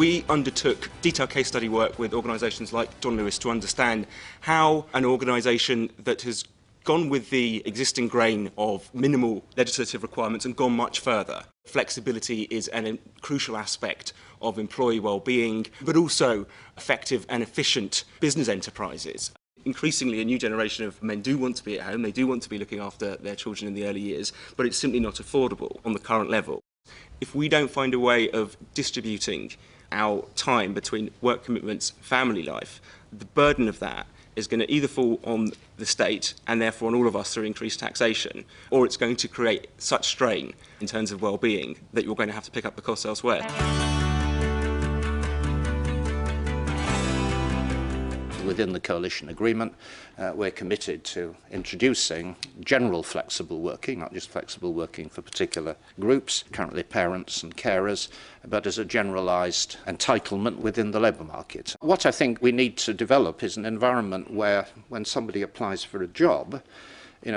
We undertook detailed case study work with organisations like John Lewis to understand how an organisation that has gone with the existing grain of minimal legislative requirements and gone much further. Flexibility is a crucial aspect of employee well-being, but also effective and efficient business enterprises. Increasingly, a new generation of men do want to be at home, they do want to be looking after their children in the early years, but it's simply not affordable on the current level. If we don't find a way of distributing our time between work commitments, family life, the burden of that is going to either fall on the state and therefore on all of us through increased taxation, or it's going to create such strain in terms of well-being that you're going to have to pick up the costs elsewhere. Within the coalition agreement, we're committed to introducing general flexible working, not just flexible working for particular groups, currently parents and carers, but as a generalised entitlement within the labour market. What I think we need to develop is an environment where, when somebody applies for a job,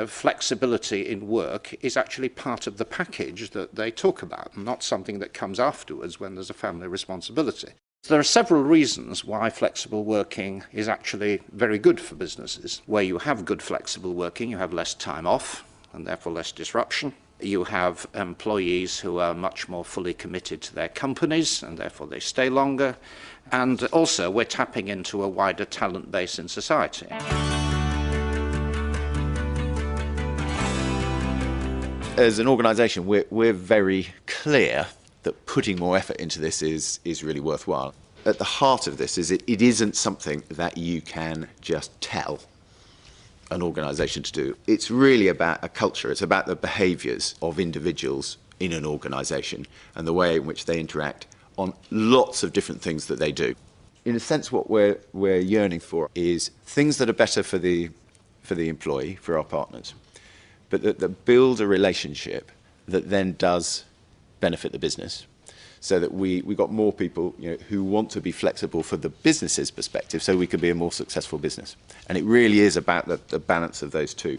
flexibility in work is actually part of the package that they talk about, not something that comes afterwards when there's a family responsibility. There are several reasons why flexible working is actually very good for businesses. Where you have good flexible working, you have less time off and therefore less disruption. You have employees who are much more fully committed to their companies and therefore they stay longer. And also we're tapping into a wider talent base in society. As an organisation, we're very clear that putting more effort into this is really worthwhile. At the heart of this is it isn't something that you can just tell an organisation to do. It's really about a culture. It's about the behaviours of individuals in an organisation and the way in which they interact on lots of different things that they do. In a sense, what we're yearning for is things that are better for the employee, for our partners, but that build a relationship that then does benefit the business, so that we got more people who want to be flexible for the business's perspective, so we can be a more successful business. And it really is about the balance of those two.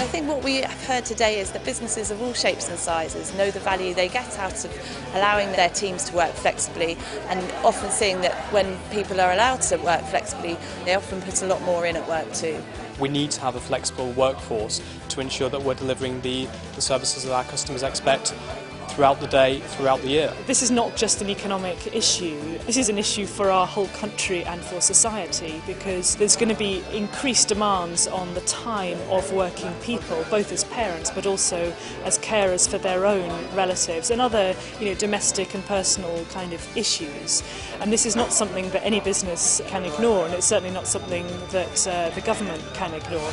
I think what we have heard today is that businesses of all shapes and sizes know the value they get out of allowing their teams to work flexibly, and often seeing that when people are allowed to work flexibly, they often put a lot more in at work too. We need to have a flexible workforce to ensure that we're delivering the services that our customers expect throughout the day, throughout the year. This is not just an economic issue, this is an issue for our whole country and for society, because there's going to be increased demands on the time of working people, both as parents but also as carers for their own relatives and other domestic and personal kind of issues. And this is not something that any business can ignore, and it's certainly not something that the government can ignore.